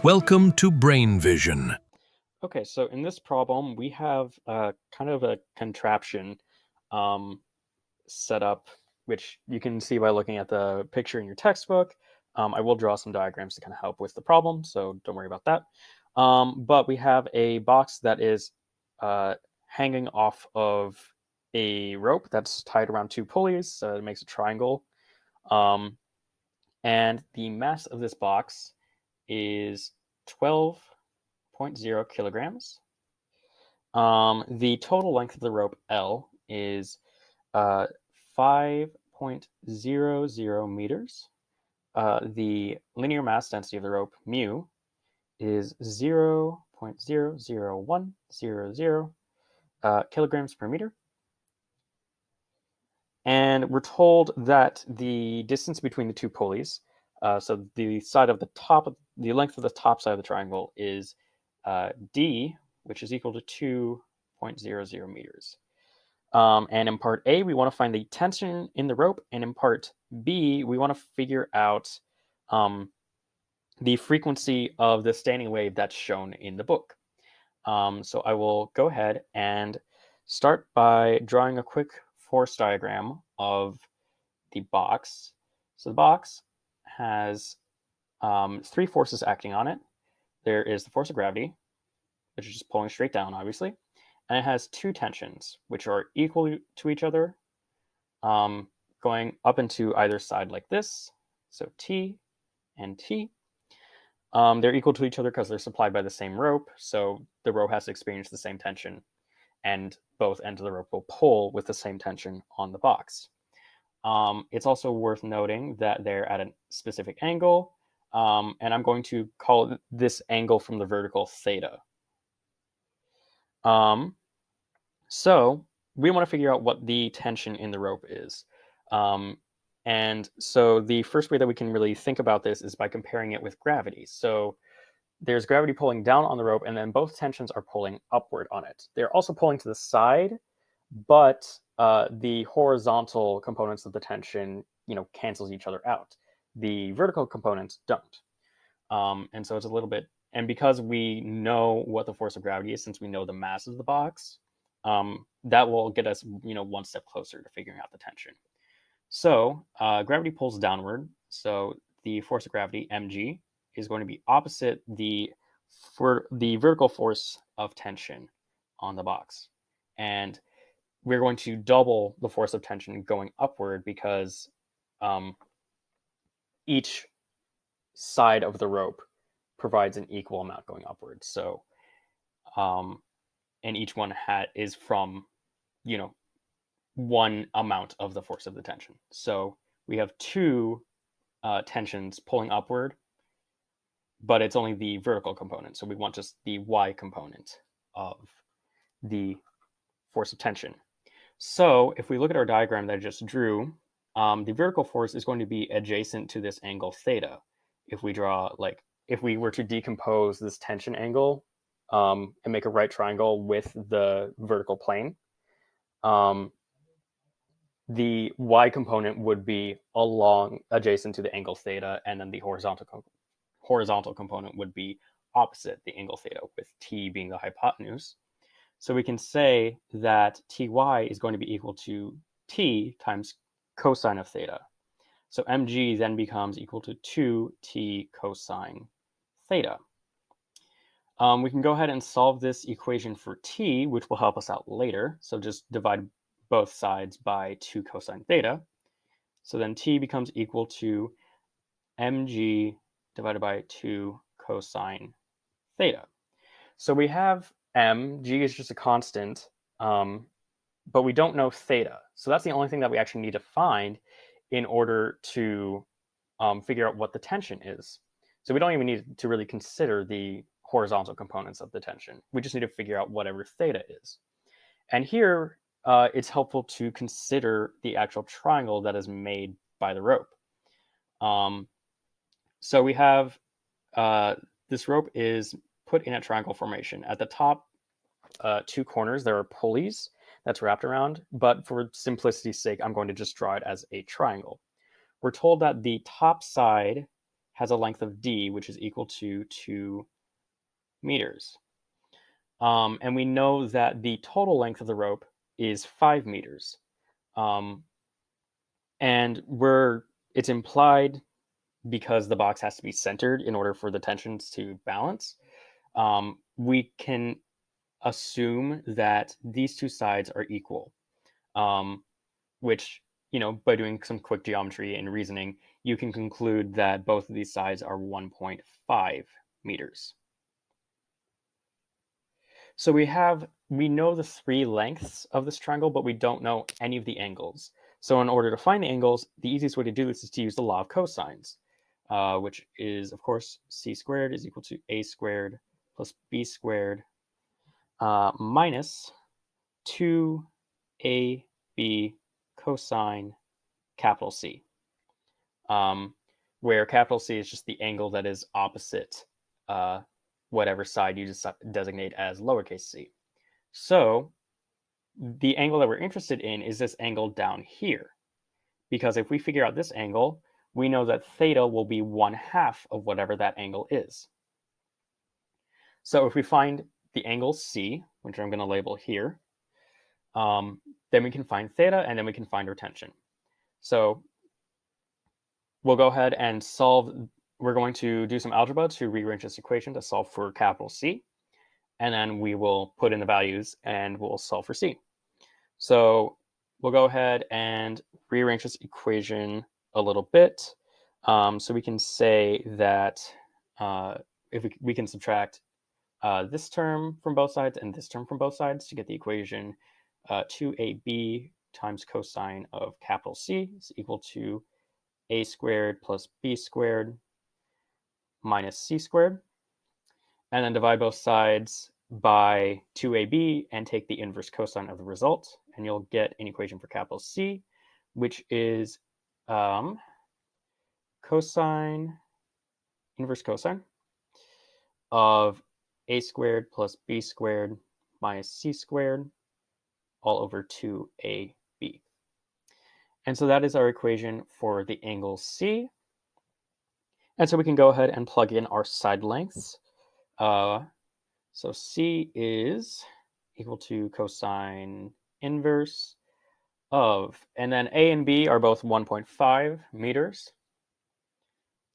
Welcome to Brain Vision. Okay, so in this problem, we have kind of a contraption um, set up, which you can see by looking at the picture in your textbook. I will draw some diagrams to kind of help with the problem, so don't worry about that. But we have a box that is hanging off of a rope that's tied around two pulleys, so it makes a triangle. Um, and the mass of this box is 12.0 kilograms. The total length of the rope L is 5.00 meters. The linear mass density of the rope mu is 0.00100 kilograms per meter. And we're told that the distance between the two pulleys, so the length of the top side of the triangle is d, which is equal to 2.00 meters. And in part A, we want to find the tension in the rope, and in part B, we want to figure out the frequency of the standing wave that's shown in the book. So I will go ahead and start by drawing a quick force diagram of the box. So the box has three forces acting on it. There is the force of gravity, which is just pulling straight down, obviously. And it has two tensions, which are equal to each other, going up into either side like this. So T and T. They're equal to each other because they're supplied by the same rope, so the rope has to experience the same tension, and both ends of the rope will pull with the same tension on the box. It's also worth noting that they're at a specific angle, and I'm going to call this angle from the vertical theta. So we want to figure out what the tension in the rope is. And so the first way that we can really think about this is by comparing it with gravity. So there's gravity pulling down on the rope, and then both tensions are pulling upward on it. They're also pulling to the side, but the horizontal components of the tension, cancels each other out. The vertical components don't. And so it's a little bit, and because we know what the force of gravity is, since we know the mass of the box, that will get us, one step closer to figuring out the tension. So gravity pulls downward. So the force of gravity, mg, is going to be opposite the vertical force of tension on the box. And we're going to double the force of tension going upward because each side of the rope provides an equal amount going upward. So, and each one is from, one amount of the force of the tension. So we have two tensions pulling upward, but it's only the vertical component. So we want just the y component of the force of tension. So if we look at our diagram that I just drew, the vertical force is going to be adjacent to this angle theta. If we were to decompose this tension angle and make a right triangle with the vertical plane, the y component would be adjacent to the angle theta, and then the horizontal component would be opposite the angle theta, with t being the hypotenuse. So we can say that ty is going to be equal to t times cosine of theta. So mg then becomes equal to 2t cosine theta. We can go ahead and solve this equation for t, which will help us out later. So just divide both sides by 2 cosine theta. So then t becomes equal to mg divided by 2 cosine theta. So we have g is just a constant, but we don't know theta. So that's the only thing that we actually need to find in order to figure out what the tension is. So we don't even need to really consider the horizontal components of the tension. We just need to figure out whatever theta is. And here, it's helpful to consider the actual triangle that is made by the rope. So we have this rope is put in a triangle formation. At the top two corners, there are pulleys that's wrapped around, but for simplicity's sake, I'm going to just draw it as a triangle. We're told that the top side has a length of d, which is equal to 2 meters. And we know that the total length of the rope is 5 meters. And it's implied because the box has to be centered in order for the tensions to balance. We can assume that these two sides are equal, which, by doing some quick geometry and reasoning, you can conclude that both of these sides are 1.5 meters. So we know the 3 lengths of this triangle, but we don't know any of the angles. So in order to find the angles, the easiest way to do this is to use the law of cosines, which is, of course, c squared is equal to a squared plus b squared minus 2ab cosine capital C, where capital C is just the angle that is opposite whatever side you designate as lowercase c. So the angle that we're interested in is this angle down here, because if we figure out this angle, we know that theta will be 1/2 of whatever that angle is. So if we find the angle C, which I'm going to label here, then we can find theta, and then we can find our tension. So we'll go ahead and solve. We're going to do some algebra to rearrange this equation to solve for capital C, and then we will put in the values and we'll solve for C. So we'll go ahead and rearrange this equation a little bit. So we can say that if we can subtract this term from both sides and this term from both sides to get the equation 2ab times cosine of capital C is equal to a squared plus b squared minus c squared. And then divide both sides by 2ab and take the inverse cosine of the result, and you'll get an equation for capital C, which is inverse cosine of a squared plus b squared minus c squared all over 2ab. And so that is our equation for the angle C. And so we can go ahead and plug in our side lengths. So C is equal to cosine inverse of, and then A and B are both 1.5 meters.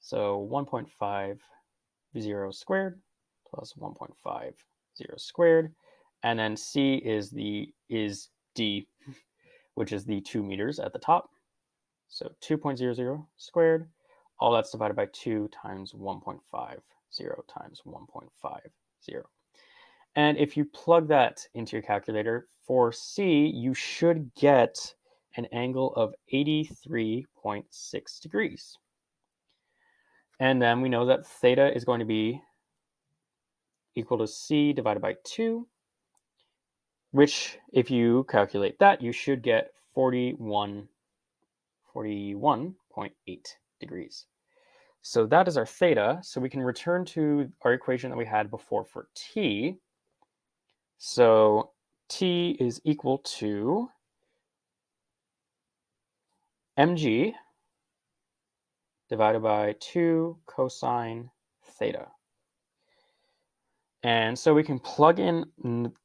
So 1.50 squared plus 1.50 squared. And then C is D, which is the 2 meters at the top. So 2.00 squared. All that's divided by 2 times 1.50 times 1.50. And if you plug that into your calculator, for C, you should get an angle of 83.6 degrees. And then we know that theta is going to be equal to C divided by 2, which, if you calculate that, you should get 41.8 degrees. So that is our theta. So we can return to our equation that we had before for T. So T is equal to mg divided by 2 cosine theta. And so we can plug in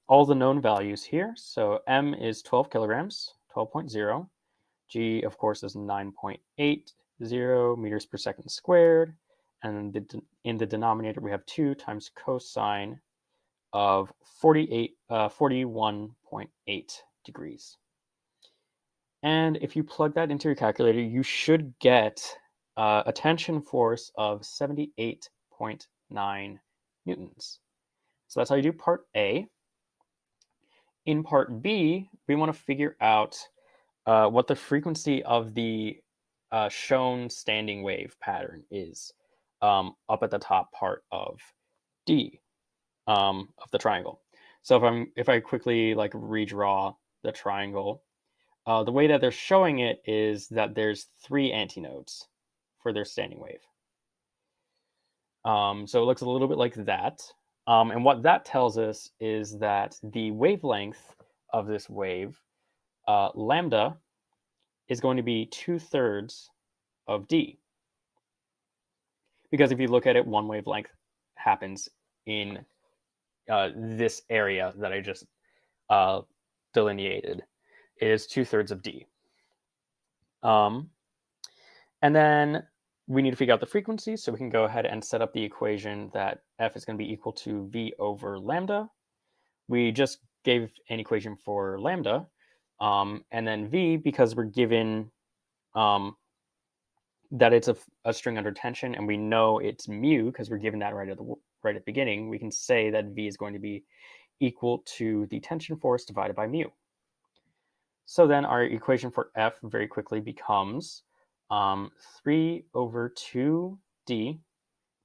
all the known values here. So m is 12 kilograms, 12.0. G, of course, is 9.80 meters per second squared. And in the denominator, we have 2 times cosine of 41.8 degrees. And if you plug that into your calculator, you should get a tension force of 78.9 newtons. So that's how you do part A. In part B, we want to figure out what the frequency of the shown standing wave pattern is up at the top part of D of the triangle. So if I quickly redraw the triangle, the way that they're showing it is that there's 3 antinodes for their standing wave. So it looks a little bit like that. And what that tells us is that the wavelength of this wave, lambda, is going to be 2/3 of d. because if you look at it, one wavelength happens in this area that I just delineated. It is 2/3 of d. And then we need to figure out the frequency, so we can go ahead and set up the equation that f is going to be equal to v over lambda. We just gave an equation for lambda, and then v, because we're given that it's a string under tension, and we know it's mu because we're given that right at the beginning. We can say that v is going to be equal to the tension force divided by mu. So then our equation for f very quickly becomes 3 over 2d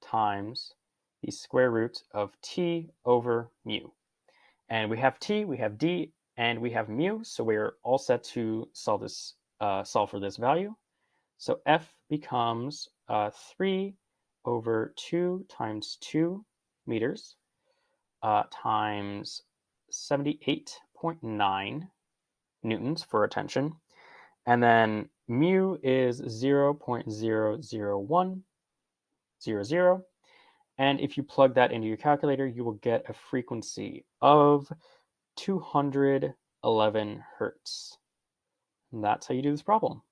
times the square root of t over mu. And we have t, we have d, and we have mu, so we're all set to solve for this value. So f becomes 3 over 2 times 2 meters times 78.9 newtons for a tension. And then mu is 0.00100. And if you plug that into your calculator, you will get a frequency of 211 hertz. And that's how you do this problem.